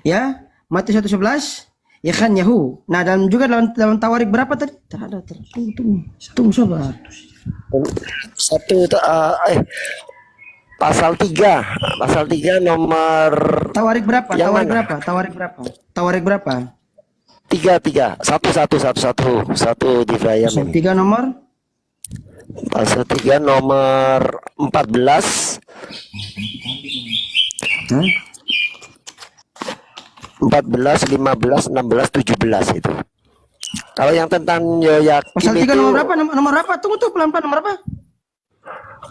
Ya, Matius 1:11. Ya kan Yahu. Nah, dalam Tawarik berapa tadi? Terada. Tunggu sabar. Pasal 3 nomor Tawarik berapa? Yang Tawarik mana? berapa? Tawarik berapa? 3 satu di Brian Pasal ini. 3 nomor Pasal 3 nomor 14. Hah? 14, 15, 16, 17 itu. Kalau yang tentang Yoyakim Pasal 3 itu, nomor berapa? Nomor berapa? Tunggu pelan-pelan nomor berapa?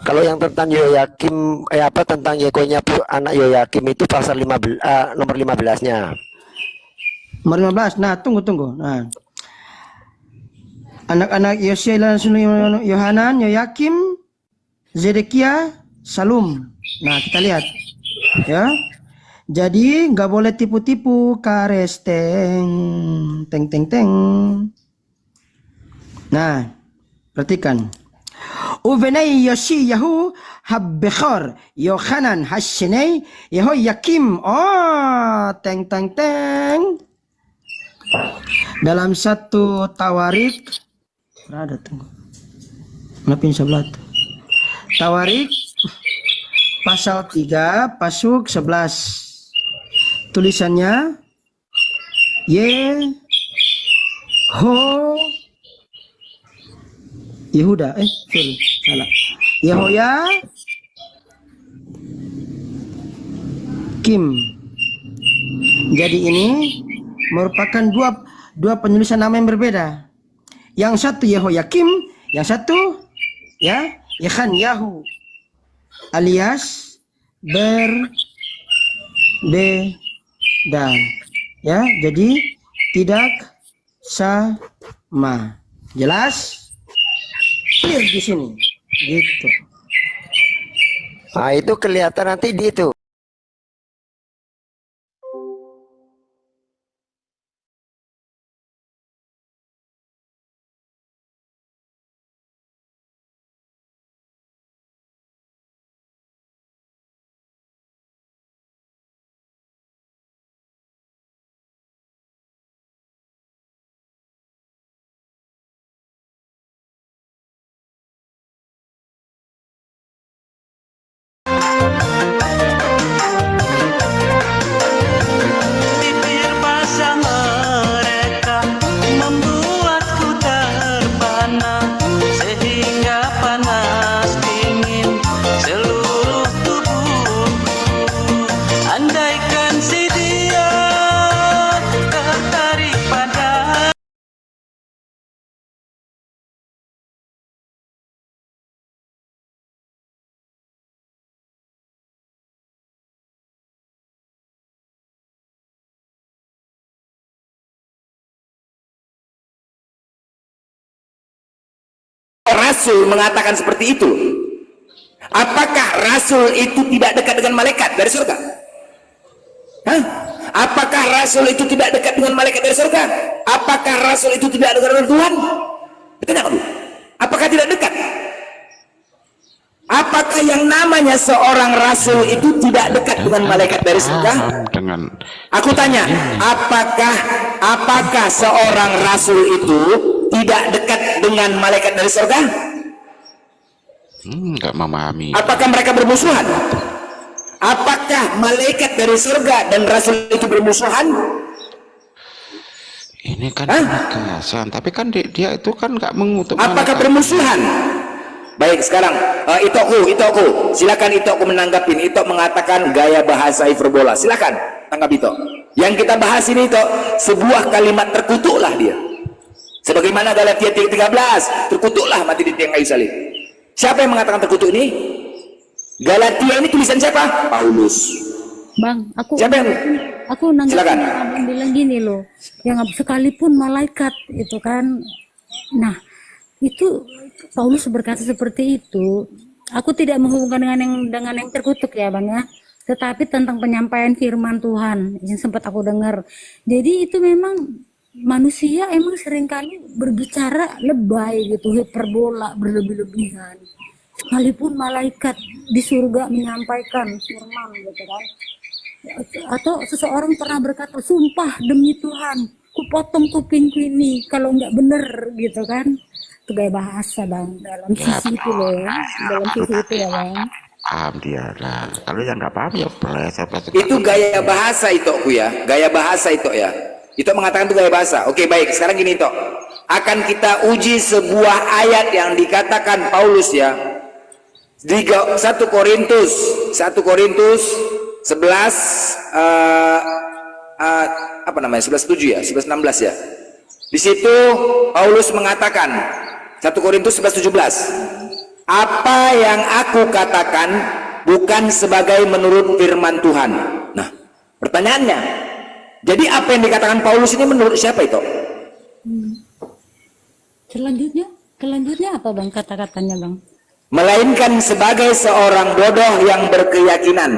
kalau yang tentang Yoyakim tentang Yekonya anak Yoyakim itu pasal 15, nomor 15-nya. Nomor 15. Nah, tunggu. Nah. Anak-anak Yosia, Yohanan, Yoyakim, Zedekia, Salum. Nah, kita lihat. Ya. Jadi nggak boleh tipu-tipu Karesteng. Teng. Nah, perhatikan. Uvenai Yosi Yahu Habbechor Yohanan Hashenei Yehoyakim. Oh, teng. Dalam satu Tawarik ada tunggu. Kenapa ini sebelah? Tawarik pasal 3 pasuk 11. Tulisannya Yehuda, sorry, salah. Yehoya Kim. Jadi ini merupakan dua penulisan nama yang berbeda. Yang satu Yehoyakim, yang satu Yechan Yahu alias berbeda. Ya, jadi tidak sama. Jelas? Clear di sini. Gitu. Nah, itu kelihatan nanti di itu. Bibir basah mereka membuatku terpana, sehingga panas dingin seluruh tubuhku. Andaikan si dia tertarik pada Rasul mengatakan seperti itu. Apakah Rasul itu tidak dekat dengan malaikat dari surga? Hah? Apakah Rasul itu tidak dekat dengan malaikat dari surga? Apakah Rasul itu tidak dekat dengan Tuhan? Bertanya dulu. Apakah tidak dekat? Apakah yang namanya seorang Rasul itu tidak dekat dengan malaikat dari surga? Aku tanya, apakah seorang Rasul itu tidak dekat dengan malaikat dari surga? Nggak memahami. Apakah mereka bermusuhan? Apakah malaikat dari surga dan Rasul itu bermusuhan? Ini kan penegasan, tapi kan dia itu kan nggak mengutuk. Apakah bermusuhan? Baik, sekarang Itoku, silakan Itoku menanggapin. Itok mengatakan gaya bahasa hiperbola. Silakan tanggap Itok. Yang kita bahas ini Itok, sebuah kalimat terkutuklah dia. Sebagaimana Galatia 3:13, terkutuklah mati di tiang kayu salib. Siapa yang mengatakan terkutuk ini? Galatia ini tulisan siapa? Paulus. Bang, siapa yang? Aku nanggapin Silakan. abang bilang gini loh, yang sekalipun malaikat itu kan, nah itu Paulus berkata seperti itu. Aku tidak menghubungkan dengan yang terkutuk ya bang ya, tetapi tentang penyampaian firman Tuhan yang sempat aku dengar. Jadi itu memang manusia emang seringkali berbicara lebay gitu, hiperbola, berlebih-lebihan. Sekalipun malaikat di surga menyampaikan firman gitu kan. Atau seseorang pernah berkata, sumpah demi Tuhan, kupotong kupingku ini kalau nggak bener gitu kan. Itu gaya bahasa bang, dalam sisi itu loh ya, dalam sisi itu ya bang. Paham dia lah. Kalau yang nggak paham ya pleset. Itu gaya bahasa Itokku ya, gaya bahasa Itok ya. Itok mengatakan itu gaya bahasa. Oke baik, sekarang gini Itok, akan kita uji sebuah ayat yang dikatakan Paulus ya, di 1 Korintus 11 apa namanya 11:7 ya, 11:16 ya. Di situ Paulus mengatakan 1 Korintus 11:17, apa yang aku katakan bukan sebagai menurut firman Tuhan. Nah, pertanyaannya, jadi apa yang dikatakan Paulus ini menurut siapa itu? Selanjutnya apa bang kata-katanya bang? Melainkan sebagai seorang bodoh yang berkeyakinan.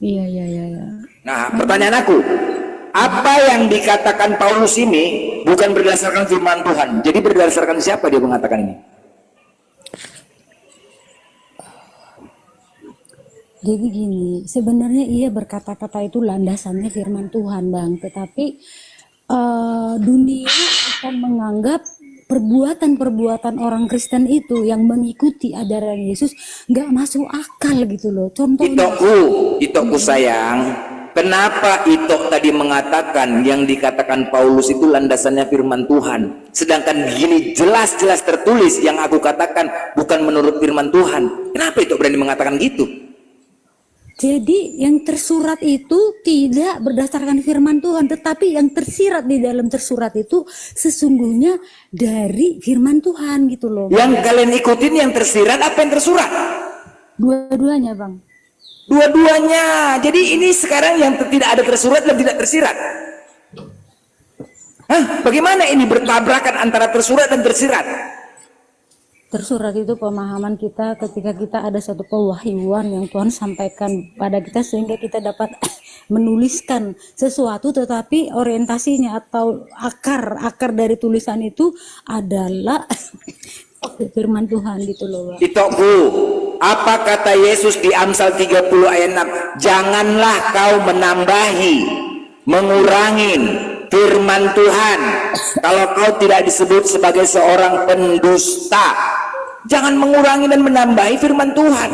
Iya. Nah, pertanyaan aku, apa yang dikatakan Paulus ini bukan berdasarkan firman Tuhan. Jadi berdasarkan siapa dia mengatakan ini? Jadi gini, sebenarnya ia berkata-kata itu landasannya firman Tuhan bang, tetapi dunia akan menganggap perbuatan-perbuatan orang Kristen itu yang mengikuti ajaran Yesus nggak masuk akal gitu loh. Contohnya Itokku sayang, kenapa Itok tadi mengatakan yang dikatakan Paulus itu landasannya firman Tuhan, sedangkan gini jelas-jelas tertulis yang aku katakan bukan menurut firman Tuhan. Kenapa Itok berani mengatakan gitu? Jadi yang tersurat itu tidak berdasarkan firman Tuhan, tetapi yang tersirat di dalam tersurat itu sesungguhnya dari firman Tuhan gitu loh. Yang kalian ikutin yang tersirat apa yang tersurat? Dua-duanya bang. Dua-duanya. Jadi ini sekarang yang tidak ada tersurat dan tidak tersirat. Hah? Bagaimana ini bertabrakan antara tersurat dan tersirat? Tersurat itu pemahaman kita ketika kita ada satu pewahyuan yang Tuhan sampaikan pada kita sehingga kita dapat menuliskan sesuatu, tetapi orientasinya atau akar dari tulisan itu adalah firman Tuhan gitu loh, Bang. Itoku, apa kata Yesus di Amsal 30 ayat 6? Janganlah kau menambahi, mengurangin firman Tuhan kalau kau tidak disebut sebagai seorang pendusta. Jangan mengurangi dan menambahi firman Tuhan.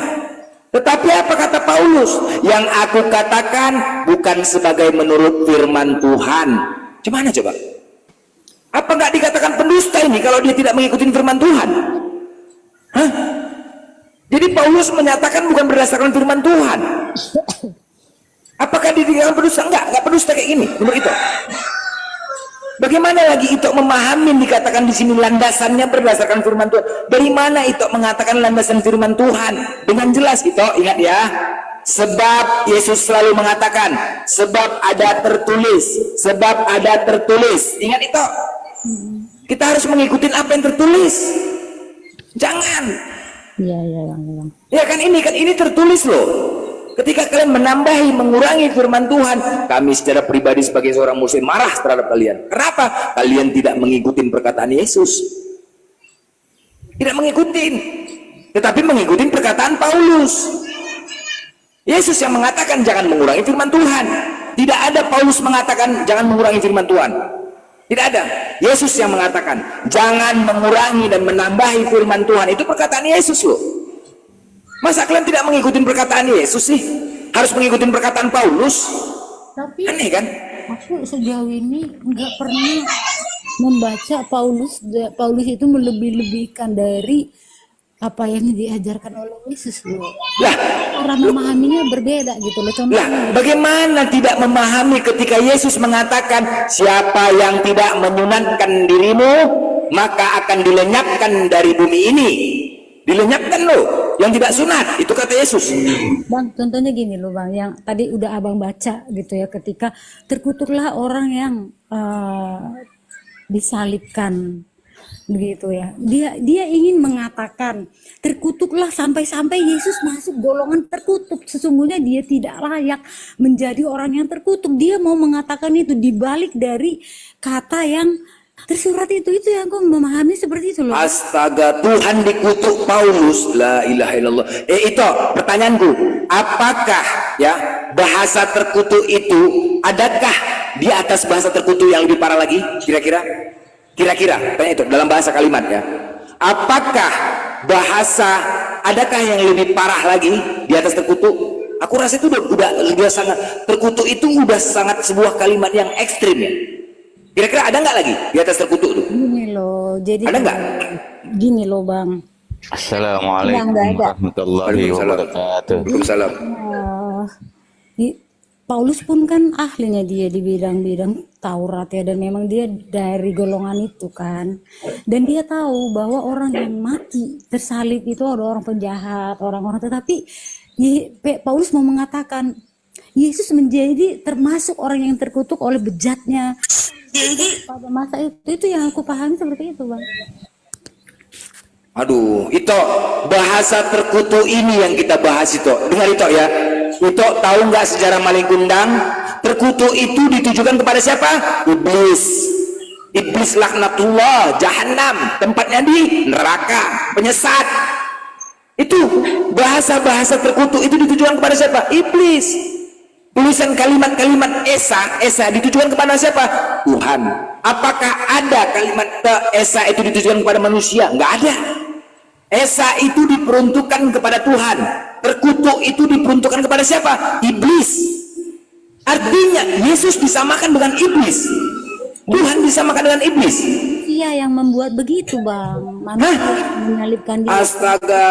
Tetapi apa kata Paulus? Yang aku katakan bukan sebagai menurut firman Tuhan. Gimana coba? Apa nggak dikatakan pendusta ini kalau dia tidak mengikuti firman Tuhan? Hah? Jadi Paulus menyatakan bukan berdasarkan firman Tuhan. Apakah dia dikatakan pendusta? Enggak pendusta kayak gini menurut itu. Bagaimana lagi itu memahami dikatakan di sini landasannya berdasarkan firman Tuhan? Dari mana itu mengatakan landasan firman Tuhan? Dengan jelas itu, ingat ya. Sebab Yesus selalu mengatakan, sebab ada tertulis, sebab ada tertulis. Ingat itu. Kita harus mengikuti apa yang tertulis. Jangan. Iya. Ya kan ini tertulis loh. Ketika kalian menambahi, mengurangi firman Tuhan, kami secara pribadi sebagai seorang muslim marah terhadap kalian. Kenapa? Kalian tidak mengikuti perkataan Yesus. Tidak mengikuti, tetapi mengikuti perkataan Paulus. Yesus yang mengatakan jangan mengurangi firman Tuhan. Tidak ada Paulus mengatakan jangan mengurangi firman Tuhan. Tidak ada. Yesus yang mengatakan jangan mengurangi dan menambahi firman Tuhan. Itu perkataan Yesus loh. Masa kalian tidak mengikuti perkataan Yesus sih? Harus mengikuti perkataan Paulus? Tapi aneh kan? Aku sejauh ini nggak pernah membaca Paulus itu melebih-lebihkan dari apa yang diajarkan oleh Yesus loh. Lah, cara memahaminya berbeda gitu loh. Contohnya, bagaimana tidak memahami ketika Yesus mengatakan siapa yang tidak menyunatkan dirimu maka akan dilenyapkan dari bumi ini. Dilenyapkan loh yang tidak sunat, itu kata Yesus. Bang, contohnya gini loh Bang, yang tadi udah abang baca gitu ya, ketika terkutuklah orang yang disalibkan begitu ya, dia ingin mengatakan terkutuklah sampai-sampai Yesus masuk golongan terkutuk. Sesungguhnya dia tidak layak menjadi orang yang terkutuk. Dia mau mengatakan itu dibalik dari kata yang tersurat itu yang kau memahami seperti itu loh. Astaga, Tuhan dikutuk Paulus. La ilaha illallah. Itu pertanyaanku, apakah ya bahasa terkutuk itu adakah di atas bahasa terkutuk yang lebih parah lagi? Kira-kira tanya itu dalam bahasa kalimat ya. Apakah adakah yang lebih parah lagi di atas terkutuk? Aku rasa itu udah sangat, terkutuk itu udah sangat sebuah kalimat yang ekstrim ya. Kira-kira ada nggak lagi di atas terkutuk tuh? Gini loh, jadi ada nggak? Gini loh Bang. Assalamualaikum warahmatullahi wabarakatuh. Waalaikumsalam. Paulus pun kan ahlinya dia di bidang-bidang Taurat ya, dan memang dia dari golongan itu kan, dan dia tahu bahwa orang yang mati tersalib itu ada orang penjahat, orang-orang, tetapi Paulus mau mengatakan Yesus menjadi termasuk orang yang terkutuk oleh bejatnya. Jadi pada masa itu yang aku pahami seperti itu Bang. Aduh, itu bahasa terkutuk ini yang kita bahas itu. Dengar itu ya. Itu tahu nggak sejarah maling kundang? Terkutuk itu ditujukan kepada siapa? Iblis. Iblis laknatullah, jahanam, tempatnya di neraka, penyesat. Itu bahasa terkutuk itu ditujukan kepada siapa? Iblis. Tulisan kalimat-kalimat Esa ditujukan kepada siapa? Tuhan. Apakah ada kalimat Esa itu ditujukan kepada manusia? Enggak ada. Esa itu diperuntukkan kepada Tuhan. Terkutuk itu diperuntukkan kepada siapa? Iblis. Artinya Yesus disamakan dengan iblis. Tuhan disamakan dengan iblis. Iya yang membuat begitu Bang. Manusia menyalibkan dia. Astaga,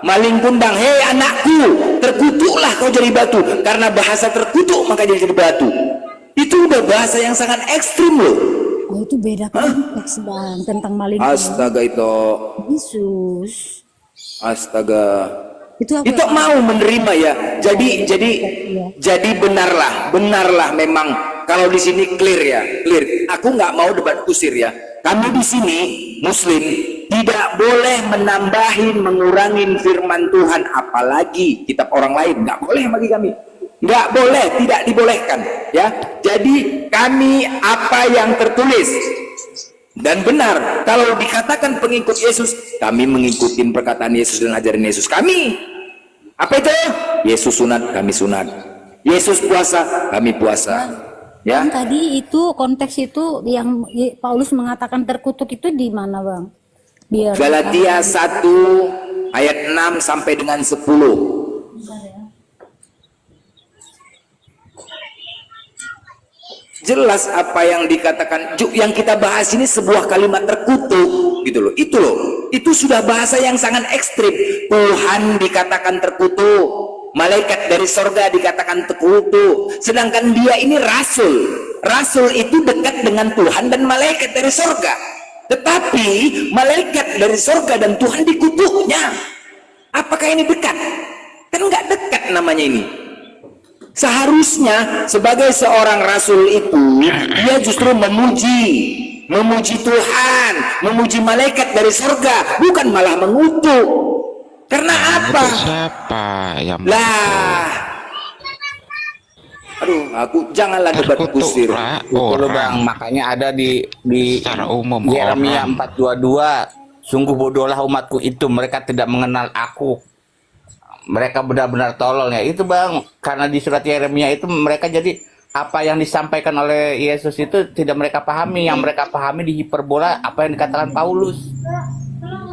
maling kundang. Hei anakku, terkutuklah kau jadi batu. Karena bahasa terkutuk maka dia jadi batu. Itu udah bahasa yang sangat ekstrim loh. Oh, itu beda konteks Bang tentang maling kundang. Astaga itu. Yesus. Astaga. Itu mau menerima ya. Jadi benarlah memang kalau di sini clear ya, clear. Aku nggak mau debat kusir ya. Kami di sini Muslim tidak boleh menambahin, mengurangin firman Tuhan, apalagi kitab orang lain, nggak boleh bagi kami. Nggak boleh, tidak dibolehkan ya. Jadi kami apa yang tertulis dan benar. Kalau dikatakan pengikut Yesus, kami mengikuti perkataan Yesus dan ajaran Yesus. Kami apa itu? Yesus sunat, kami sunat. Yesus puasa, kami puasa. Ya. Bang, tadi itu konteks itu yang Paulus mengatakan terkutuk itu di mana, Bang? Biar Galatia 1 ayat 6 sampai dengan 10. Jelas apa yang dikatakan, yang kita bahas ini sebuah kalimat terkutuk gitu loh. Itu sudah bahasa yang sangat ekstrim. Tuhan dikatakan terkutuk, malaikat dari sorga dikatakan terkutuk, sedangkan dia ini rasul itu dekat dengan Tuhan dan malaikat dari sorga, tetapi malaikat dari sorga dan Tuhan dikutuknya. Apakah ini dekat? Kan nggak dekat namanya ini. Seharusnya sebagai seorang rasul itu dia justru memuji Tuhan, memuji malaikat dari sorga, bukan malah mengutuk. Karena apa? Siapa yang aduh, aku janganlah debat kusir. Betul Bang, makanya ada di secara umum Yeremia 4:22, sungguh bodohlah umatku itu, mereka tidak mengenal aku. Mereka benar-benar tolol ya. Itu Bang, karena di surat Yeremia itu mereka jadi apa yang disampaikan oleh Yesus itu tidak mereka pahami, yang mereka pahami di hiperbola apa yang dikatakan Paulus.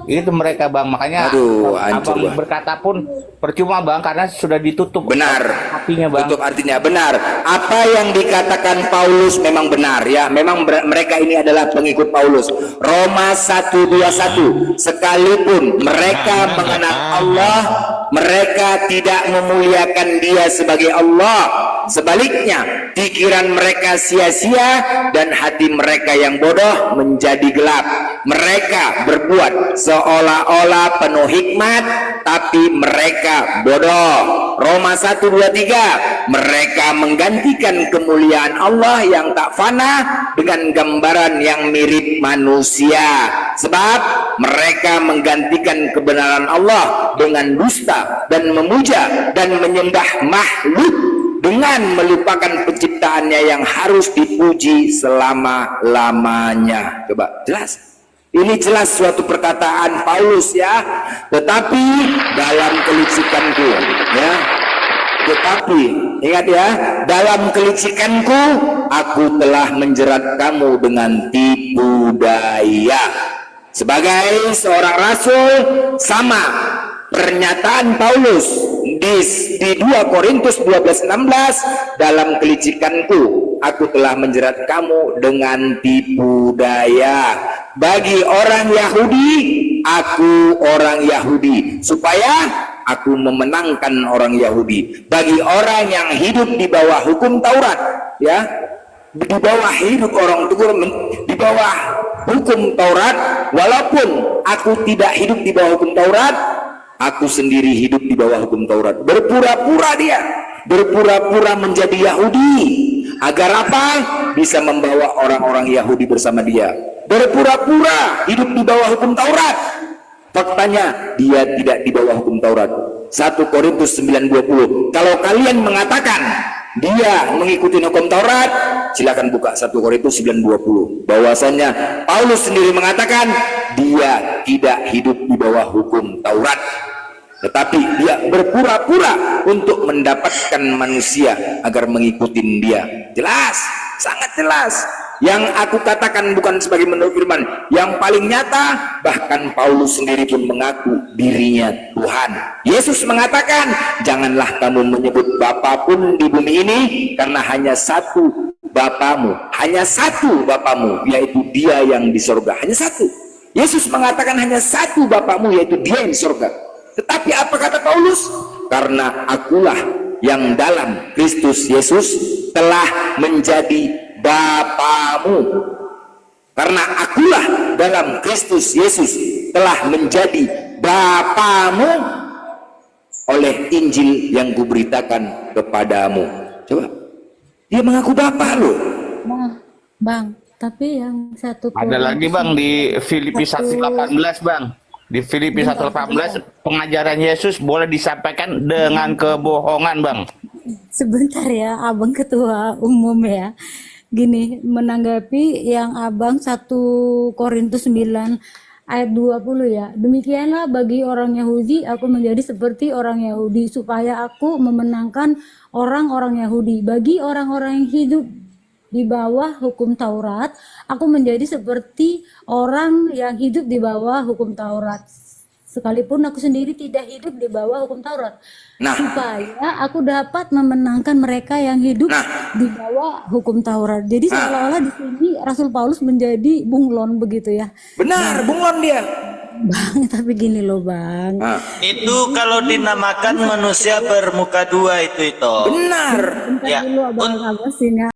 Itu mereka Bang, makanya Abang berkata pun percuma Bang, karena sudah ditutup. Benar, artinya Bang. tutup artinya benar. Apa yang dikatakan Paulus memang benar ya. Memang mereka ini adalah pengikut Paulus. Roma 1:21, sekalipun mereka mengenal Allah, mereka tidak memuliakan Dia sebagai Allah. Sebaliknya, pikiran mereka sia-sia dan hati mereka yang bodoh menjadi gelap. Mereka berbuat seolah-olah penuh hikmat, tapi mereka bodoh. Roma 1:23, mereka menggantikan kemuliaan Allah yang tak fana dengan gambaran yang mirip manusia. Sebab mereka menggantikan kebenaran Allah dengan dusta dan memuja dan menyembah makhluk dengan melupakan penciptaannya yang harus dipuji selama-lamanya. Coba jelas. Ini jelas suatu perkataan Paulus ya. Tetapi dalam kelicikanku ya. Tetapi ingat ya, dalam kelicikanku aku telah menjerat kamu dengan tipu daya. Sebagai seorang rasul, sama pernyataan Paulus di 2 Korintus 12:16, dalam kelicikanku aku telah menjerat kamu dengan tipu daya. Bagi orang Yahudi, aku orang Yahudi, supaya aku memenangkan orang Yahudi. Bagi orang yang hidup di bawah hukum Taurat, ya, di bawah hidup orang di bawah hukum Taurat, walaupun aku tidak hidup di bawah hukum Taurat, aku sendiri hidup di bawah hukum Taurat. Berpura-pura dia, berpura-pura menjadi Yahudi, agar apa? Bisa membawa orang-orang Yahudi bersama dia. Berpura-pura hidup di bawah hukum Taurat, faktanya dia tidak di bawah hukum Taurat. 1 Korintus 9:20, kalau kalian mengatakan dia mengikuti hukum Taurat, silakan buka 1 Korintus 9:20, bahwasanya Paulus sendiri mengatakan dia tidak hidup di bawah hukum Taurat, tetapi dia berpura-pura untuk mendapatkan manusia agar mengikuti dia. Jelas, sangat jelas. Yang aku katakan bukan sebagai menurut firman, yang paling nyata, bahkan Paulus sendiri pun mengaku dirinya Tuhan. Yesus mengatakan, janganlah kamu menyebut Bapa pun di bumi ini, karena hanya satu Bapamu, hanya satu Bapamu, yaitu Dia yang di sorga. Hanya satu. Yesus mengatakan hanya satu Bapamu, yaitu Dia yang di sorga. Tetapi apa kata Paulus? Karena akulah yang dalam Kristus Yesus telah menjadi Bapamu. Karena akulah dalam Kristus Yesus telah menjadi Bapamu. oleh Injil yang kuberitakan kepadamu. Coba, dia mengaku Bapa loh. Bang, tapi yang satu Ada lagi Bang di Filipi 1:18 Bang. Di Filipi 1:18 pengajaran Yesus boleh disampaikan dengan kebohongan Bang. Sebentar ya, Abang Ketua Umum ya. Gini, menanggapi yang Abang 1 Korintus 9 ayat 20 ya. Demikianlah bagi orang Yahudi aku menjadi seperti orang Yahudi supaya aku memenangkan orang-orang Yahudi. Bagi orang-orang yang hidup di bawah hukum Taurat, aku menjadi seperti orang yang hidup di bawah hukum Taurat. Sekalipun aku sendiri tidak hidup di bawah hukum Taurat. Supaya aku dapat memenangkan mereka yang hidup di bawah hukum Taurat. Jadi seolah-olah di sini Rasul Paulus menjadi bunglon begitu ya. Benar, bunglon dia. Bang, tapi gini loh Bang. Itu kalau dinamakan manusia bermuka dua itu. Benar. Ya. Dulu Abang sini